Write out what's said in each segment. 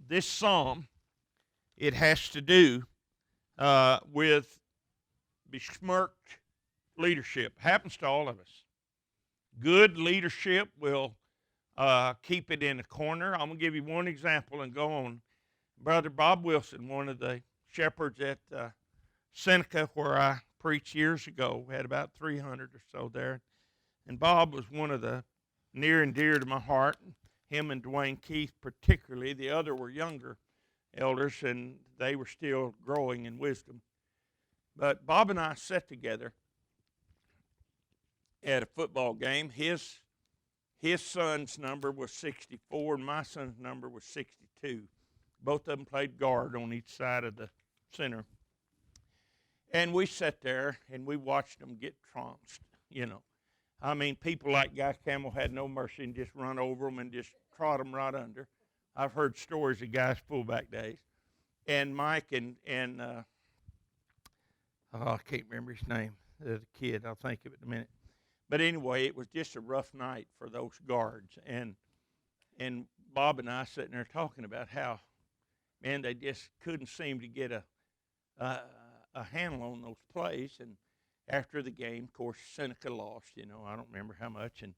this psalm, it has to do with besmirched leadership. Happens to all of us. Good leadership will keep it in a corner. I'm going to give you one example and go on. Brother Bob Wilson, one of the shepherds at Seneca, where I preached years ago, we had about 300 or so there. And Bob was one of the near and dear to my heart. Him and Dwayne Keith particularly. The other were younger elders, and they were still growing in wisdom. But Bob and I sat together at a football game. His son's number was 64, and my son's number was 62. Both of them played guard on each side of the center. And we sat there, and we watched them get trounced, you know. I mean, people like Guy Camel had no mercy and just run over them and just trot them right under. I've heard stories of guys' fullback days. And Mike and I can't remember his name, the kid. I'll think of it in a minute. But anyway, it was just a rough night for those guards. And Bob and I sitting there talking about how, man, they just couldn't seem to get a handle on those plays. And after the game, of course, Seneca lost, you know, I don't remember how much. And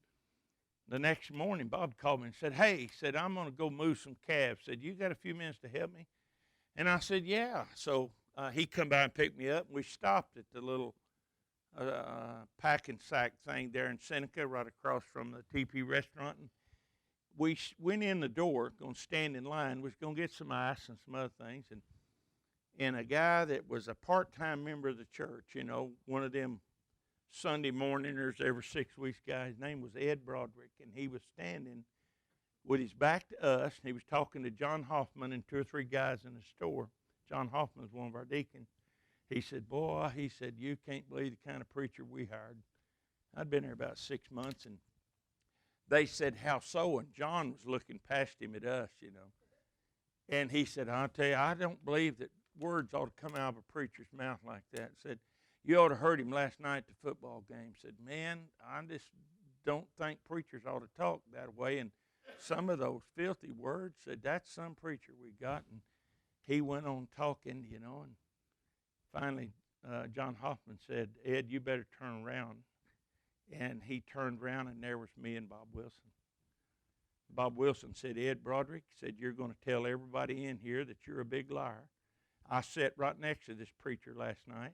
the next morning, Bob called me and said, hey, he said, I'm going to go move some calves. Said, you got a few minutes to help me? And I said, yeah. So he come by and picked me up, and we stopped at the little packing sack thing there in Seneca, right across from the TP restaurant. And we went in the door, going to stand in line, was going to get some ice and some other things. And a guy that was a part-time member of the church, you know, one of them Sunday morningers every 6 weeks guy, his name was Ed Broderick, and he was standing with his back to us, and he was talking to John Hoffman and two or three guys in the store. John Hoffman was one of our deacons. He said, boy, he said, you can't believe the kind of preacher we hired. I'd been there about 6 months, and they said, how so? And John was looking past him at us, you know. And he said, I'll tell you, I don't believe that words ought to come out of a preacher's mouth like that. Said, you ought to heard him last night at the football game. Said, man, I just don't think preachers ought to talk that way. And some of those filthy words, said, that's some preacher we got. And he went on talking, you know, and finally John Hoffman said, Ed, you better turn around. And he turned around, and there was me and Bob Wilson. Bob Wilson said, Ed Broderick, said, you're going to tell everybody in here that you're a big liar. I sat right next to this preacher last night.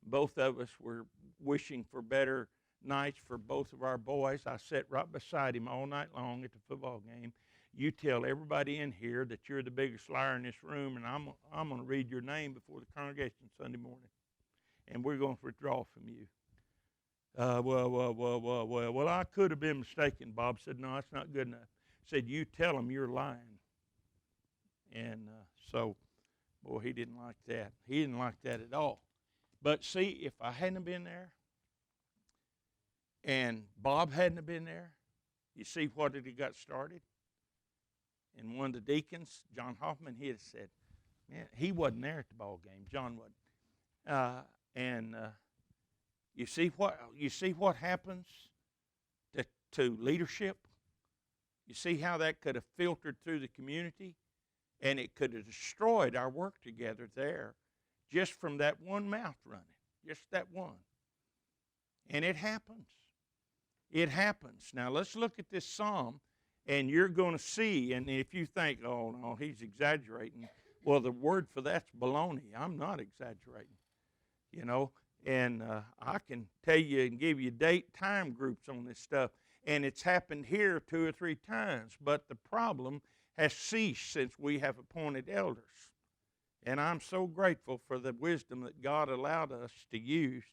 Both of us were wishing for better nights for both of our boys. I sat right beside him all night long at the football game. You tell everybody in here that you're the biggest liar in this room, and I'm going to read your name before the congregation Sunday morning, and we're going to withdraw from you. Well, I could have been mistaken. Bob said, no, that's not good enough. Said, you tell them you're lying. And so, boy, he didn't like that. He didn't like that at all. But see, if I hadn't been there and Bob hadn't been there, you see what it got started? And one of the deacons, John Hoffman, he had said, man, he wasn't there at the ball game. John wasn't. You see what happens to leadership? You see how that could have filtered through the community, and it could have destroyed our work together there just from that one mouth running, just that one. And it happens. It happens. Now let's look at this psalm, and you're going to see, and if you think, oh, no, he's exaggerating, well, the word for that's baloney. I'm not exaggerating, you know. And I can tell you and give you date time groups on this stuff. And it's happened here 2 or 3 times. But the problem has ceased since we have appointed elders. And I'm so grateful for the wisdom that God allowed us to use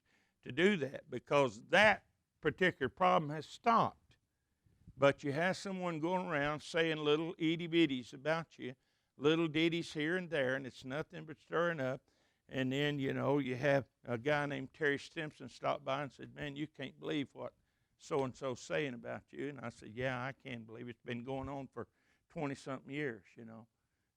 to do that, because that particular problem has stopped. But you have someone going around saying little itty-bitties about you, little ditties here and there, and it's nothing but stirring up. And then, you know, you have a guy named Terry Stimson stop by and said, man, you can't believe what so-and-so's saying about you. And I said, yeah, I can believe it. It's been going on for 20-something years, you know.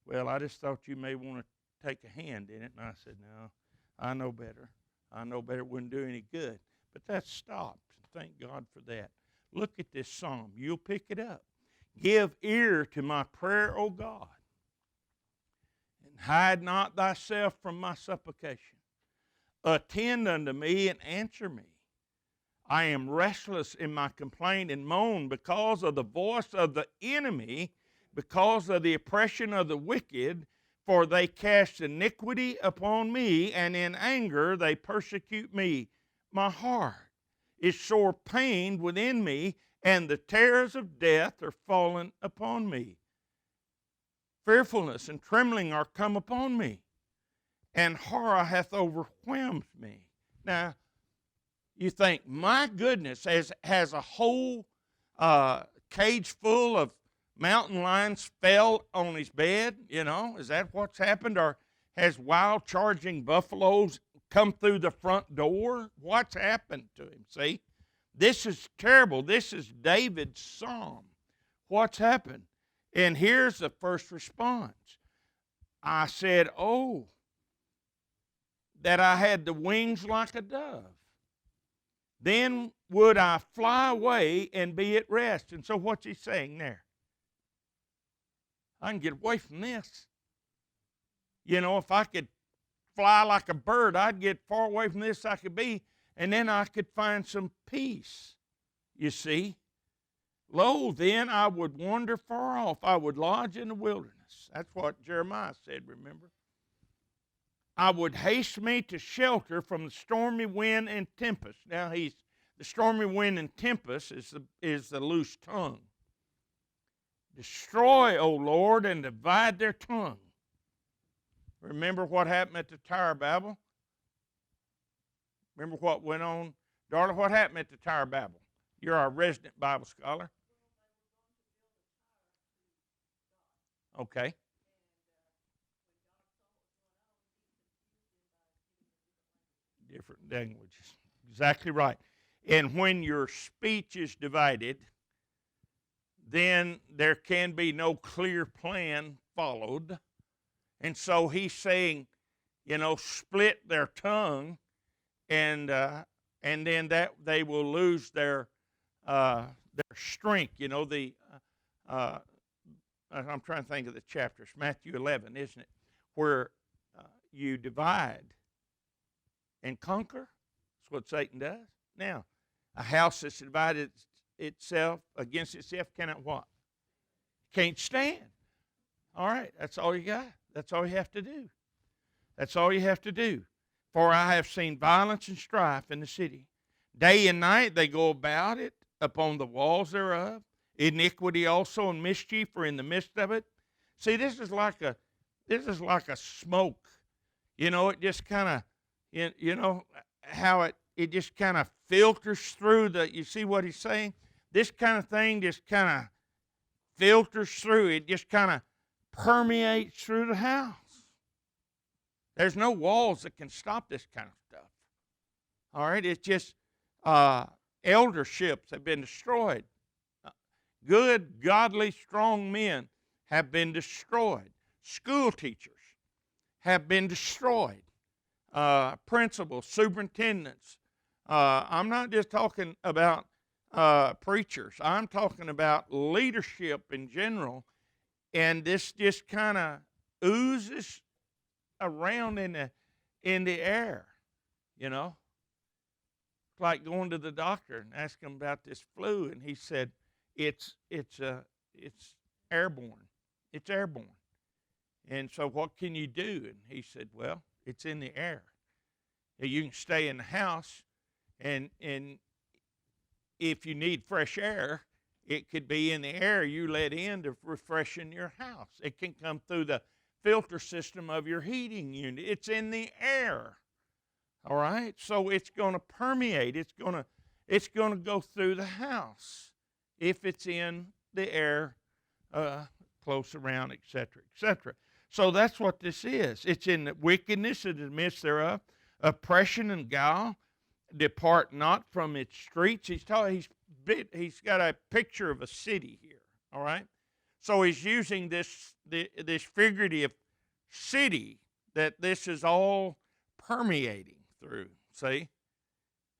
Well, I just thought you may want to take a hand in it. And I said, no, I know better. I know better. It wouldn't do any good. But that stopped. Thank God for that. Look at this psalm. You'll pick it up. Give ear to my prayer, O God. Hide not thyself from my supplication. Attend unto me and answer me. I am restless in my complaint and moan because of the voice of the enemy, because of the oppression of the wicked, for they cast iniquity upon me, and in anger they persecute me. My heart is sore pained within me, and the terrors of death are fallen upon me. Fearfulness and trembling are come upon me, and horror hath overwhelmed me. Now, you think, my goodness, has a whole cage full of mountain lions fell on his bed? You know, is that what's happened? Or has wild charging buffaloes come through the front door? What's happened to him? See, this is terrible. This is David's psalm. What's happened? And here's the first response. I said, oh, that I had the wings like a dove. Then would I fly away and be at rest. And so what's he saying there? I can get away from this. You know, if I could fly like a bird, I'd get far away from this I could be, and then I could find some peace, you see. Lo, then I would wander far off. I would lodge in the wilderness. That's what Jeremiah said, remember? I would haste me to shelter from the stormy wind and tempest. Now, the stormy wind and tempest is the loose tongue. Destroy, O Lord, and divide their tongue. Remember what happened at the Tower of Babel? Remember what went on? Darla, what happened at the Tower of Babel? You're our resident Bible scholar. Okay. Different languages. Exactly right. And when your speech is divided, then there can be no clear plan followed. And so he's saying, you know, split their tongue, and then that they will lose their strength. You know, I'm trying to think of the chapters. Matthew 11, isn't it? Where you divide and conquer. That's what Satan does. Now, a house that's divided itself against itself cannot what? Can't stand. All right, that's all you got. That's all you have to do. That's all you have to do. For I have seen violence and strife in the city. Day and night they go about it upon the walls thereof. Iniquity also and mischief are in the midst of it. See, this is like a smoke. You know, it just kind of, you know how it just kind of filters through you see what he's saying? This kind of thing just kind of filters through. It just kind of permeates through the house. There's no walls that can stop this kind of stuff. All right, it's just elderships have been destroyed. Good, godly, strong men have been destroyed. School teachers have been destroyed. Principals, superintendents. I'm not just talking about preachers. I'm talking about leadership in general. And this just kind of oozes around in the air, you know. It's like going to the doctor and asking him about this flu, and he said, it's airborne. It's airborne. And so what can you do? And he said, well, it's in the air. You can stay in the house, and if you need fresh air, it could be in the air you let in to refreshen your house. It can come through the filter system of your heating unit. It's in the air. All right? So it's going to permeate. It's going to go through the house if it's in the air close around, etc., etc. So that's what this is. It's in the wickedness in the midst thereof, oppression and guile. Depart not from its streets. He's got a picture of a city here. All right, so he's using this figurative city that this is all permeating through. See,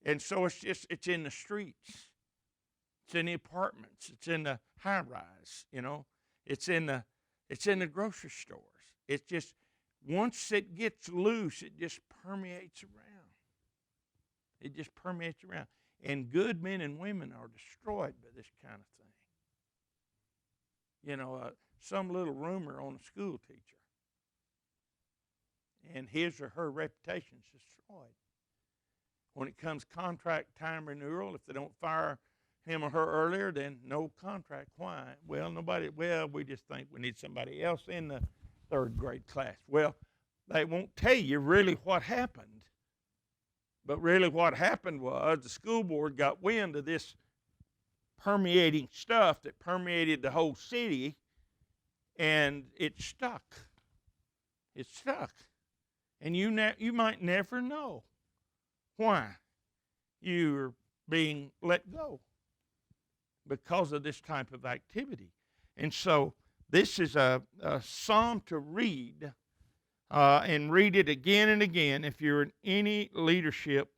and so it's in the streets, it's in the apartments, it's in the high rise. You know, it's in the grocery stores. It's just once it gets loose, it just permeates around. It just permeates around. And good men and women are destroyed by this kind of thing. You know, some little rumor on a school teacher, and his or her reputation is destroyed. When it comes contract time renewal, if they don't fire him or her earlier, then no contract. Why? Well, we just think we need somebody else in the third grade class. Well, they won't tell you really what happened. But really what happened was the school board got wind of this permeating stuff that permeated the whole city, and it stuck. It stuck. And you might never know why you're being let go because of this type of activity. And so this is a psalm to read, and read it again and again if you're in any leadership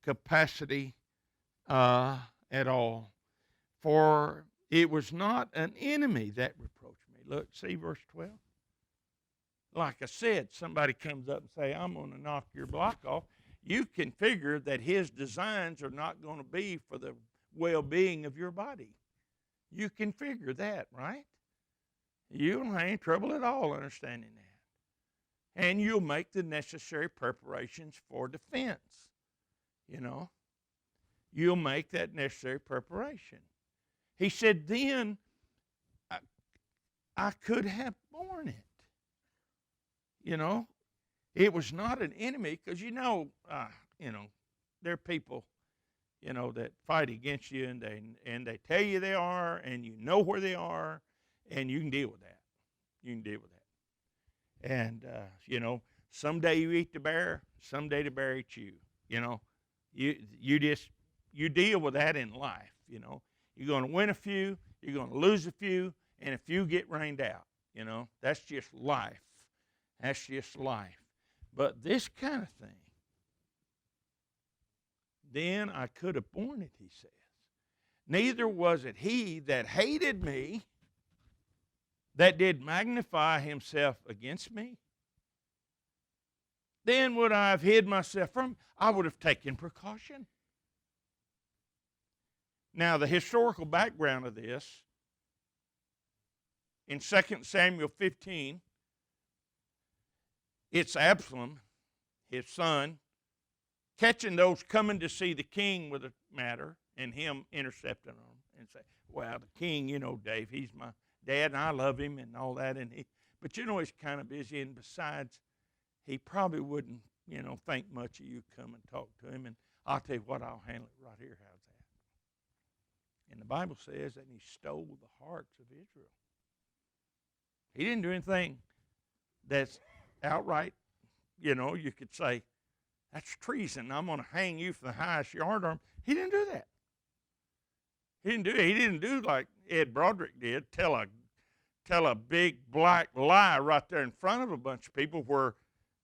capacity at all. For it was not an enemy that reproached me. Look, see verse 12. Like I said, somebody comes up and say, I'm going to knock your block off. You can figure that his designs are not going to be for the well-being of your body. You can figure that, right? You don't have any trouble at all understanding that. And you'll make the necessary preparations for defense. You know, you'll make that necessary preparation. He said, then I could have borne it. You know, it was not an enemy because, there are people, that fight against you, and they tell you they are, and you know where they are, and you can deal with that. You can deal with that. And, someday you eat the bear, someday the bear eats you. You deal with that in life, You're going to win a few, you're going to lose a few, and a few get rained out, That's just life. That's just life. But this kind of thing, then I could have borne it, he says. Neither was it he that hated me that did magnify himself against me. Then would I have hid myself from him? I would have taken precaution. Now, the historical background of this, in 2 Samuel 15, it's Absalom, his son, catching those coming to see the king with a matter, and him intercepting them and say, well, the king, Dave, he's my dad, and I love him and all that. But he's kind of busy, and besides, he probably wouldn't, think much of you come and talk to him, and I'll tell you what, I'll handle it right here. How's that? And the Bible says that he stole the hearts of Israel. He didn't do anything that's outright, you could say, that's treason. I'm going to hang you for the highest yard arm. He didn't do that. He didn't do like Ed Broderick did, tell a big black lie right there in front of a bunch of people, where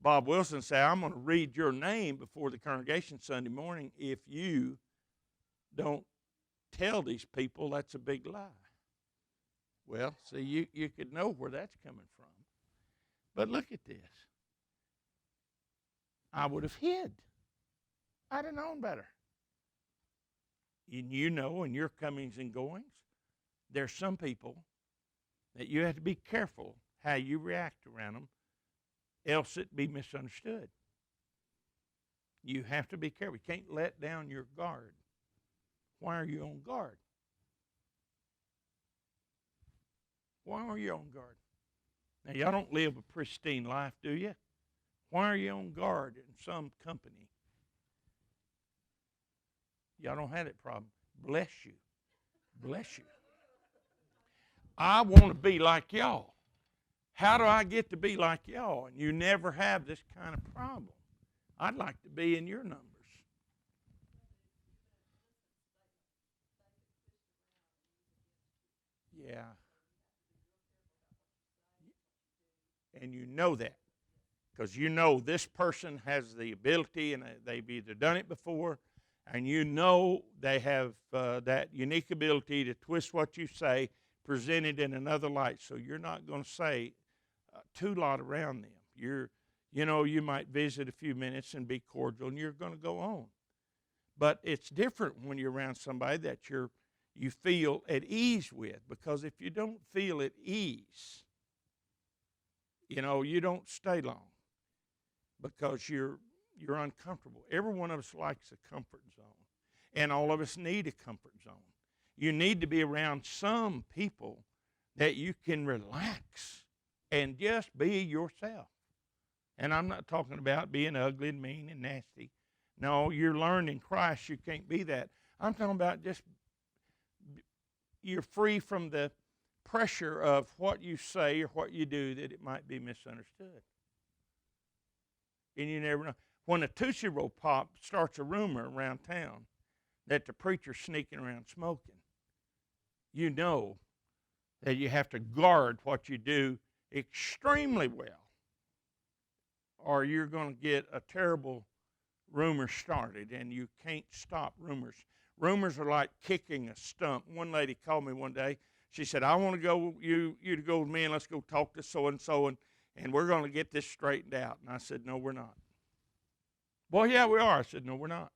Bob Wilson said, I'm going to read your name before the congregation Sunday morning. If you don't tell these people, that's a big lie. Well, see, you could know where that's coming from. But look at this. I would have hid. I'd have known better. And in your comings and goings, there's some people that you have to be careful how you react around them, else it be misunderstood. You have to be careful. You can't let down your guard. Why are you on guard? Why are you on guard? Now, y'all don't live a pristine life, do you? Why are you on guard in some company? Y'all don't have that problem. Bless you. Bless you. I want to be like y'all. How do I get to be like y'all? And you never have this kind of problem. I'd like to be in your numbers. Yeah. And you know that, because this person has the ability, and they've either done it before, and they have that unique ability to twist what you say, present it in another light. So you're not going to say too lot around them. You know, you might visit a few minutes and be cordial, and you're going to go on. But it's different when you're around somebody that you feel at ease with, because if you don't feel at ease, you know, you don't stay long because you're uncomfortable. Every one of us likes a comfort zone, and all of us need a comfort zone. You need to be around some people that you can relax and just be yourself. And I'm not talking about being ugly and mean and nasty. No, you're learned in Christ. You can't be that. I'm talking about just you're free from the pressure of what you say or what you do that it might be misunderstood. And you never know. When a Tootsie Roll Pop starts a rumor around town that the preacher's sneaking around smoking, you know that you have to guard what you do extremely well, or you're going to get a terrible rumor started, and you can't stop rumors. Rumors are like kicking a stump. One lady called me one day. She said, I want to go, you to go with me, and let's go talk to so-and-so, and we're going to get this straightened out. And I said, no, we're not. Well, yeah, we are. I said, no, we're not.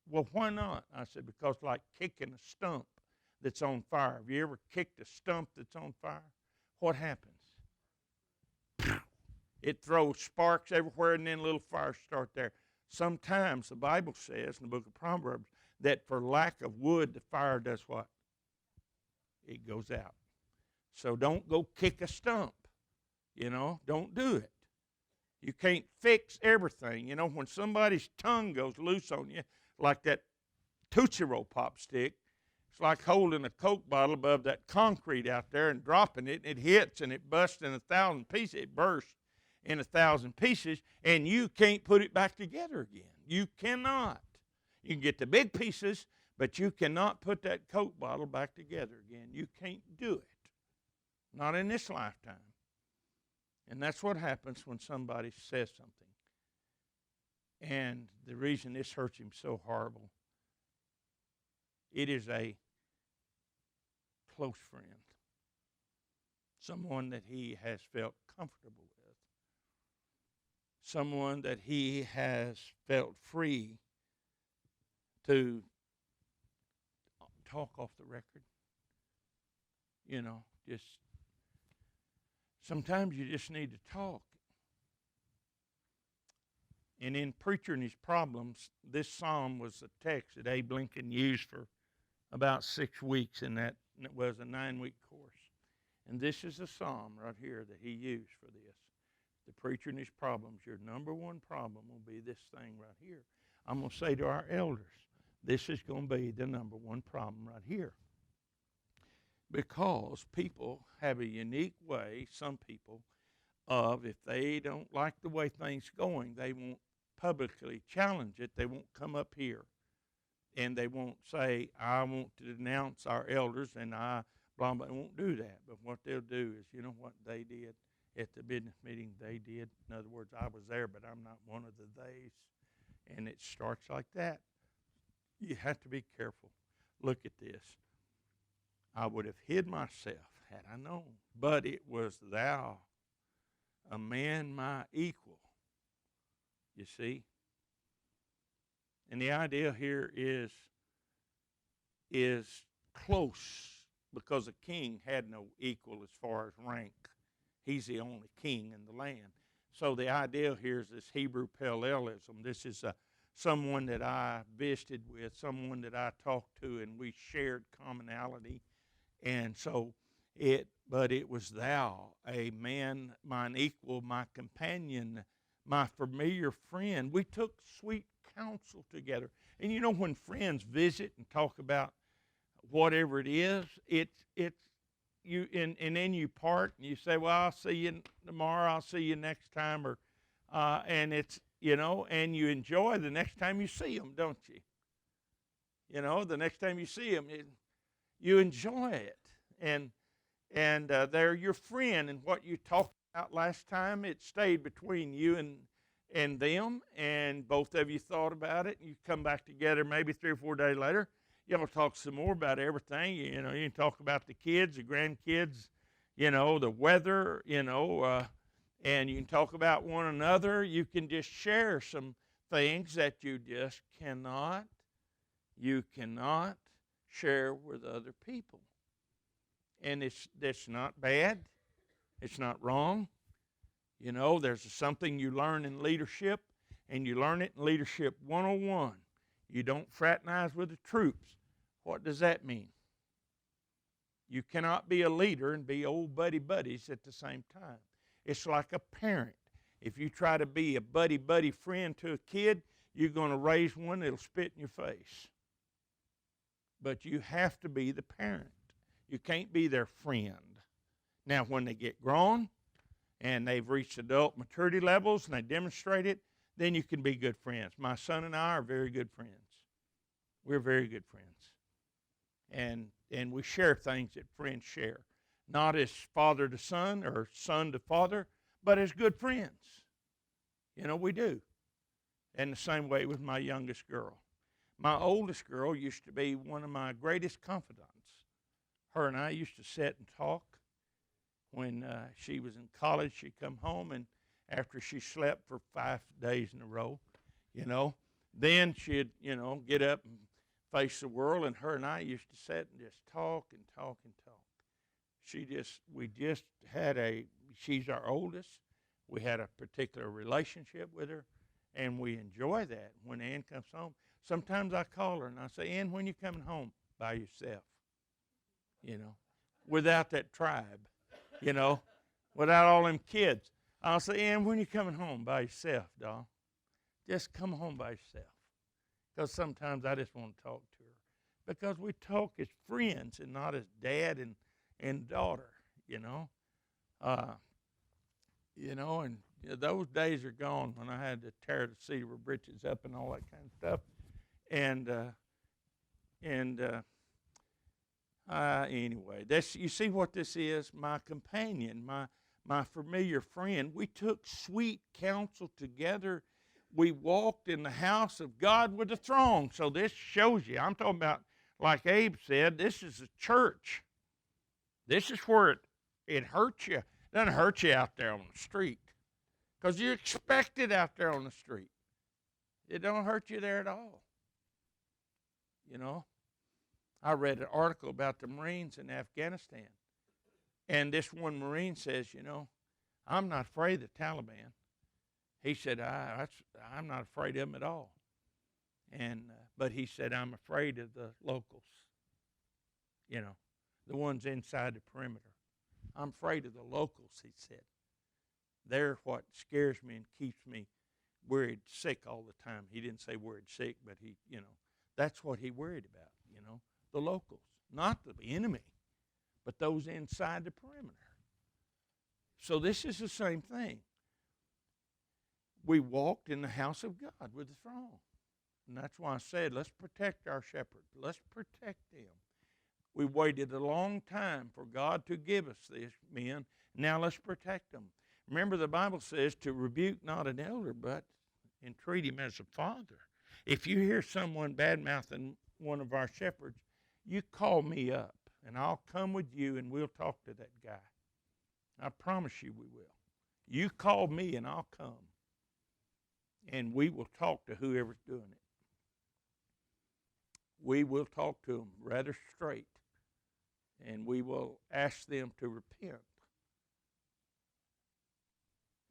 Well, why not? I said, because like kicking a stump that's on fire. Have you ever kicked a stump that's on fire? What happens? It throws sparks everywhere, and then little fires start there. Sometimes the Bible says in the book of Proverbs that for lack of wood, the fire does what? It goes out. So don't go kick a stump. You know, don't do it. You can't fix everything. You know, when somebody's tongue goes loose on you, like that Tootsie Roll Pop stick, it's like holding a Coke bottle above that concrete out there and dropping it, and it hits and it busts in 1,000 pieces. It bursts in 1,000 pieces, and you can't put it back together again. You cannot. You can get the big pieces, but you cannot put that Coke bottle back together again. You can't do it. Not in this lifetime. And that's what happens when somebody says something. And the reason this hurts him so horrible, it is a close friend. Someone that he has felt comfortable with. Someone that he has felt free to talk off the record. You know, just sometimes you just need to talk. And in Preacher and His Problems, this psalm was a text that Abe Lincoln used for about 6 weeks, and it was a 9-week course. And this is a psalm right here that he used for this. The Preacher and His Problems. Your number one problem will be this thing right here. I'm going to say to our elders, this is going to be the number one problem right here. Because people have a unique way, some people, of if they don't like the way things are going, they won't publicly challenge it. They won't come up here. And they won't say, I want to denounce our elders, and I, blah, blah. They won't do that. But what they'll do is, you know what they did at the business meeting? They did. In other words, I was there, but I'm not one of the theys. And it starts like that. You have to be careful. Look at this. I would have hid myself had I known, but it was thou, a man my equal. You see? And the idea here is close, because a king had no equal as far as rank. He's the only king in the land. So the idea here is this Hebrew parallelism. This is someone that I visited with, someone that I talked to, and we shared commonality. And so but it was thou, a man mine equal, my companion, my familiar friend. We took sweet counsel together. And you know, when friends visit and talk about whatever it is, it's you, and then you part and you say, well, I'll see you tomorrow, I'll see you next time, or and it's, you know, and you enjoy the next time you see them, don't you? You know, the next time you see them, you enjoy it, and they're your friend, and what you talked about last time, it stayed between you and them, and both of you thought about it, and you come back together maybe 3 or 4 days later. You'll talk some more about everything. You know, you can talk about the kids, the grandkids, you know, the weather, you know, And you can talk about one another. You can just share some things that you cannot share with other people. And that's not bad. It's not wrong. You know, there's something you learn in leadership, and you learn it in Leadership 101. You don't fraternize with the troops. What does that mean? You cannot be a leader and be old buddies at the same time. It's like a parent. If you try to be a buddy friend to a kid, you're going to raise one that'll spit in your face. But you have to be the parent. You can't be their friend. Now, when they get grown and they've reached adult maturity levels and they demonstrate it, then you can be good friends. My son and I are very good friends. We're very good friends. And we share things that friends share. Not as father to son or son to father, but as good friends. You know, we do. And the same way with my youngest girl. My oldest girl used to be one of my greatest confidants. Her and I used to sit and talk. When she was in college, she'd come home, and after she slept for 5 days in a row, you know, then she'd, you know, get up and face the world, and her and I used to sit and just talk and talk and talk. She's our oldest. We had a particular relationship with her, and we enjoy that. When Ann comes home, sometimes I call her and I say, Ann, when you coming home? By yourself, you know, without that tribe, you know, without all them kids. I'll say, Ann, when you coming home? By yourself, doll. Just come home by yourself. Because sometimes I just want to talk to her. Because we talk as friends and not as dad and daughter, you know. And those days are gone when I had to tear the cedar britches up and all that kind of stuff. Anyway, you see what this is? My companion, my familiar friend. We took sweet counsel together. We walked in the house of God with the throng. So this shows you. I'm talking about, like Abe said, this is a church. This is where it hurts you. It doesn't hurt you out there on the street because you expect it out there on the street. It don't hurt you there at all. You know, I read an article about the Marines in Afghanistan, and this one Marine says, you know, I'm not afraid of the Taliban. He said, I'm not afraid of them at all. But he said, I'm afraid of the locals, you know, the ones inside the perimeter. I'm afraid of the locals, he said. They're what scares me and keeps me worried sick all the time. He didn't say worried sick, but he, you know, that's what he worried about, you know, the locals, not the enemy, but those inside the perimeter. So this is the same thing. We walked in the house of God with the throng. And that's why I said, let's protect our shepherds. Let's protect them. We waited a long time for God to give us this, men. Now let's protect them. Remember, the Bible says to rebuke not an elder, but entreat him as a father. If you hear someone bad-mouthing one of our shepherds, you call me up, and I'll come with you, and we'll talk to that guy. I promise you we will. You call me, and I'll come. And we will talk to whoever's doing it. We will talk to them rather straight, and we will ask them to repent.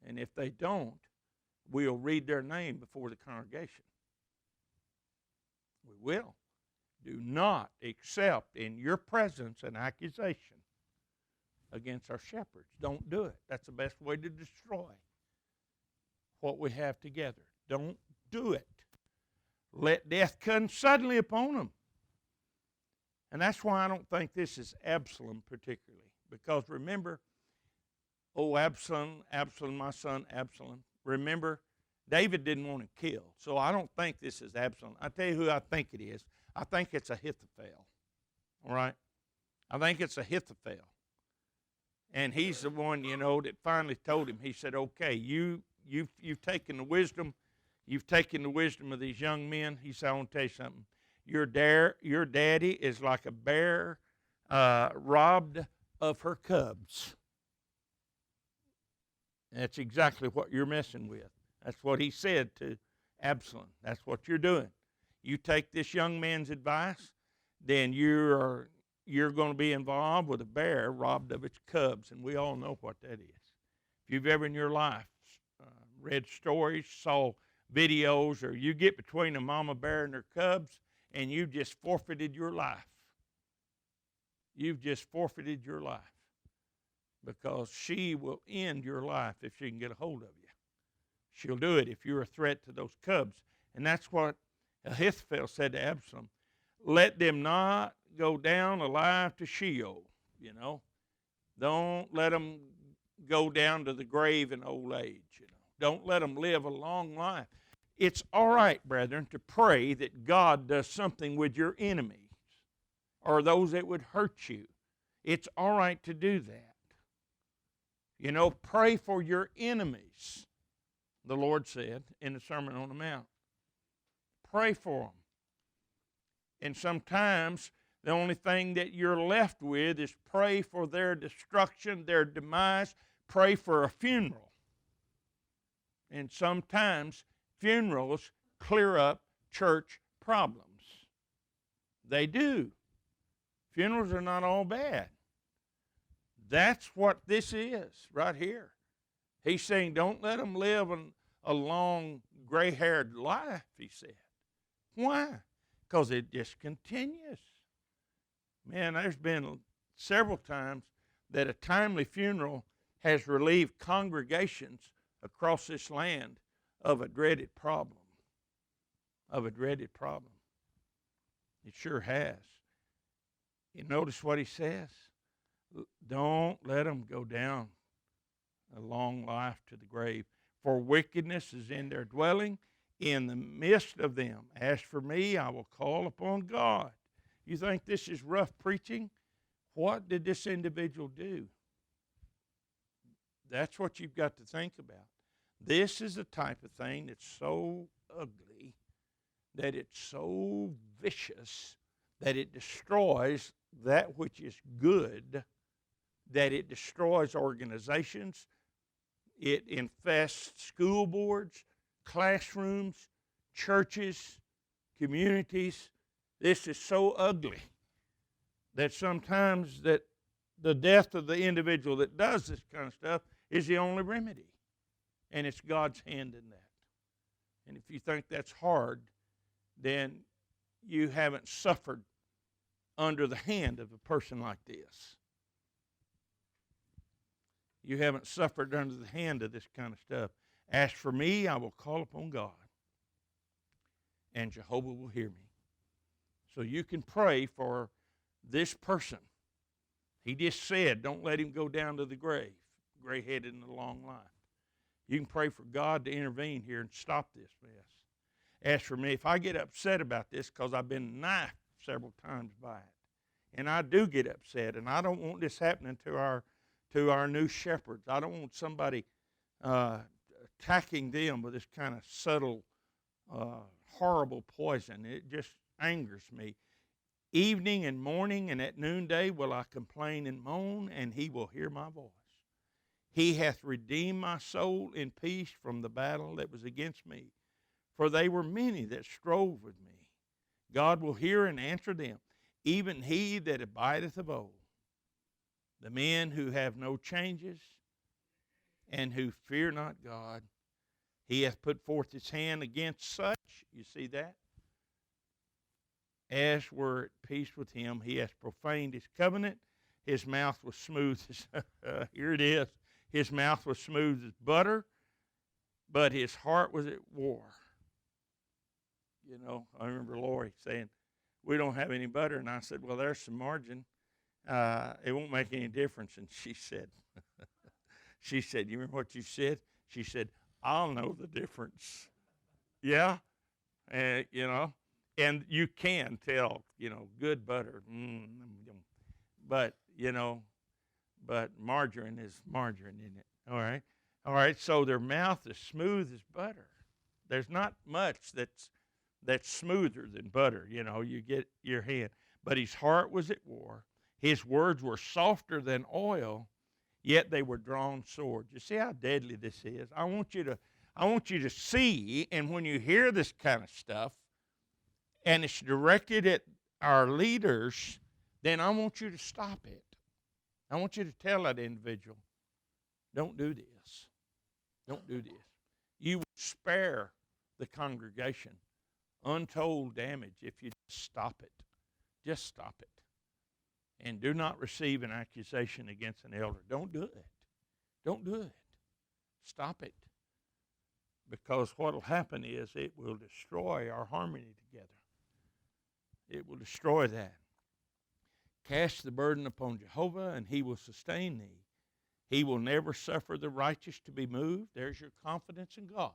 And if they don't, we'll read their name before the congregation. We will. Do not accept in your presence an accusation against our shepherds. Don't do it. That's the best way to destroy what we have together. Don't do it. Let death come suddenly upon them. And that's why I don't think this is Absalom particularly. Because remember, Absalom, my son Absalom. Remember, David didn't want to kill. So I don't think this is Absalom. I tell you who I think it is. I think it's Ahithophel. All right? I think it's Ahithophel. And he's the one, you know, that finally told him. He said, okay, you've taken the wisdom. You've taken the wisdom of these young men. He said, I want to tell you something. Your daddy is like a bear robbed of her cubs. That's exactly what you're messing with. That's what he said to Absalom. That's what you're doing. You take this young man's advice, then you're going to be involved with a bear robbed of its cubs, and we all know what that is. If you've ever in your life read stories, saw videos, or you get between a mama bear and her cubs, and you've just forfeited your life. You've just forfeited your life, because she will end your life if she can get a hold of you. She'll do it if you're a threat to those cubs. And that's what Ahithophel said to Absalom. Let them not go down alive to Sheol, you know. Don't let them go down to the grave in old age, you know. Don't let them live a long life. It's all right, brethren, to pray that God does something with your enemies or those that would hurt you. It's all right to do that. You know, pray for your enemies, the Lord said in the Sermon on the Mount. Pray for them. And sometimes the only thing that you're left with is pray for their destruction, their demise, pray for a funeral. And sometimes funerals clear up church problems. They do. Funerals are not all bad. That's what this is right here. He's saying don't let them live a long gray-haired life, he said. Why? Because it just continues. Man, there's been several times that a timely funeral has relieved congregations across this land of a dreaded problem. Of a dreaded problem. It sure has. You notice what he says? Don't let them go down a long life to the grave, for wickedness is in their dwelling, in the midst of them. As for me, I will call upon God. You think this is rough preaching? What did this individual do? That's what you've got to think about. This is the type of thing that's so ugly, that it's so vicious, that it destroys that which is good, that it destroys organizations, it infests school boards, classrooms, churches, communities. This is so ugly that sometimes that the death of the individual that does this kind of stuff is the only remedy. And it's God's hand in that. And if you think that's hard, then you haven't suffered under the hand of a person like this. You haven't suffered under the hand of this kind of stuff. As for me, I will call upon God, and Jehovah will hear me. So you can pray for this person. He just said, don't let him go down to the grave, gray-headed in a long life. You can pray for God to intervene here and stop this mess. As for me, if I get upset about this, because I've been knifed several times by it, and I do get upset, and I don't want this happening to our new shepherds. I don't want somebody attacking them with this kind of subtle, horrible poison. It just angers me. Evening and morning and at noonday will I complain and moan, and he will hear my voice. He hath redeemed my soul in peace from the battle that was against me. For they were many that strove with me. God will hear and answer them, even he that abideth of old. The men who have no changes and who fear not God, he hath put forth his hand against such, you see that? As were at peace with him, he hath profaned his covenant. His mouth was smooth as, here it is, his mouth was smooth as butter, but his heart was at war. You know, I remember Lori saying, we don't have any butter. And I said, well, there's some margin. It won't make any difference. And she said, you remember what you said? She said, I'll know the difference. Yeah. You know, and you can tell, you know, good butter. But, you know, but margarine is margarine, isn't it? All right. All right. So their mouth is smooth as butter. There's not much that's smoother than butter. You know, you get your hand. But his heart was at war. His words were softer than oil. yet they were drawn swords. You see how deadly this is? I want you to see, and when you hear this kind of stuff, and it's directed at our leaders, then I want you to stop it. I want you to tell that individual, don't do this. Don't do this. You will spare the congregation untold damage if you just stop it. Just stop it. And do not receive an accusation against an elder. Don't do it. Don't do it. Stop it. Because what will happen is it will destroy our harmony together. It will destroy that. Cast the burden upon Jehovah, and he will sustain thee. He will never suffer the righteous to be moved. There's your confidence in God.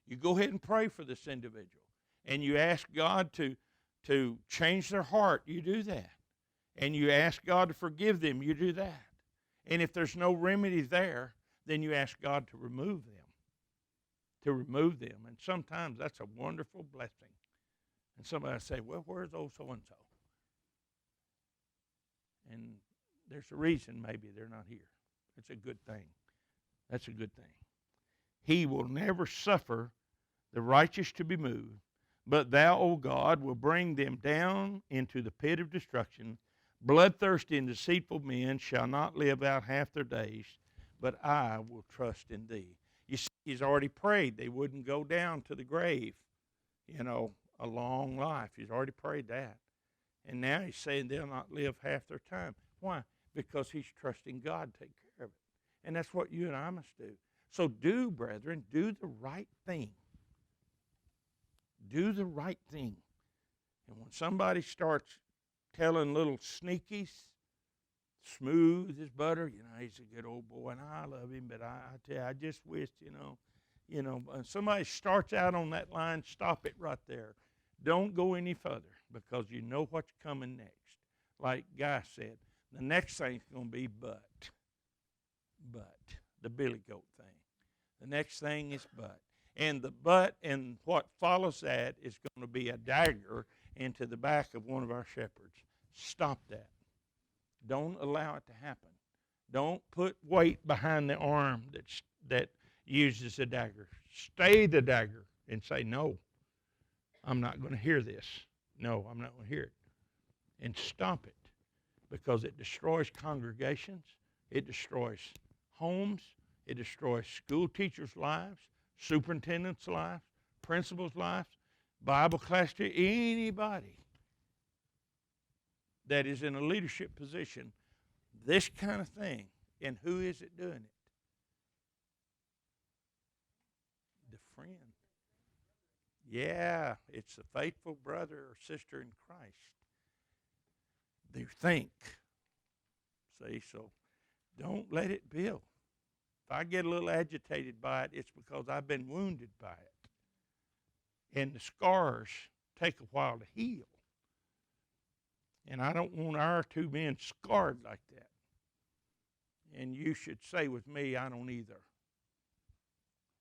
You go ahead and pray for this individual, and you ask God to change their heart. You do that. And you ask God to forgive them. You do that. And if there's no remedy there, then you ask God to remove them. To remove them. And sometimes that's a wonderful blessing. And somebody say, well, where's old so-and-so? And there's a reason maybe they're not here. It's a good thing. That's a good thing. He will never suffer the righteous to be moved, but thou, O God, will bring them down into the pit of destruction. Bloodthirsty and deceitful men shall not live out half their days, but I will trust in thee. You see, he's already prayed they wouldn't go down to the grave, a long life. He's already prayed that. And now he's saying they'll not live half their time. Why? Because he's trusting God to take care of it. And that's what you and I must do. So do, brethren, do the right thing. Do the right thing. And when somebody starts telling little sneakies, smooth as butter, he's a good old boy, and I love him, but I tell you, I just wish, somebody starts out on that line, stop it right there. Don't go any further, because you know what's coming next. Like Guy said, the next thing's going to be but, the billy goat thing. The next thing is but. And the but and what follows that is going to be a dagger into the back of one of our shepherds. Stop that. Don't allow it to happen. Don't put weight behind the arm that uses the dagger. Stay the dagger and say, no, I'm not going to hear this. No, I'm not going to hear it. And stop it, because it destroys congregations. It destroys homes. It destroys school teachers' lives, superintendents' lives, principals' lives, Bible class teachers, anybody that is in a leadership position. This kind of thing. And who is it doing it? The friend. Yeah, it's a faithful brother or sister in Christ. They think. See, so don't let it build. If I get a little agitated by it, it's because I've been wounded by it. And the scars take a while to heal. And I don't want our two men scarred like that. And you should say with me, I don't either.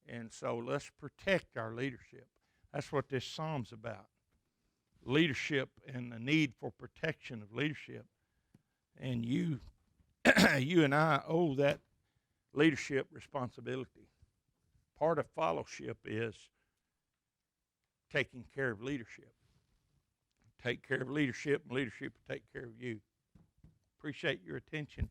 And so let's protect our leadership. That's what this psalm's about. Leadership and the need for protection of leadership. And you and I owe that leadership responsibility. Part of fellowship is taking care of leadership. Take care of leadership, and leadership will take care of you. Appreciate your attention.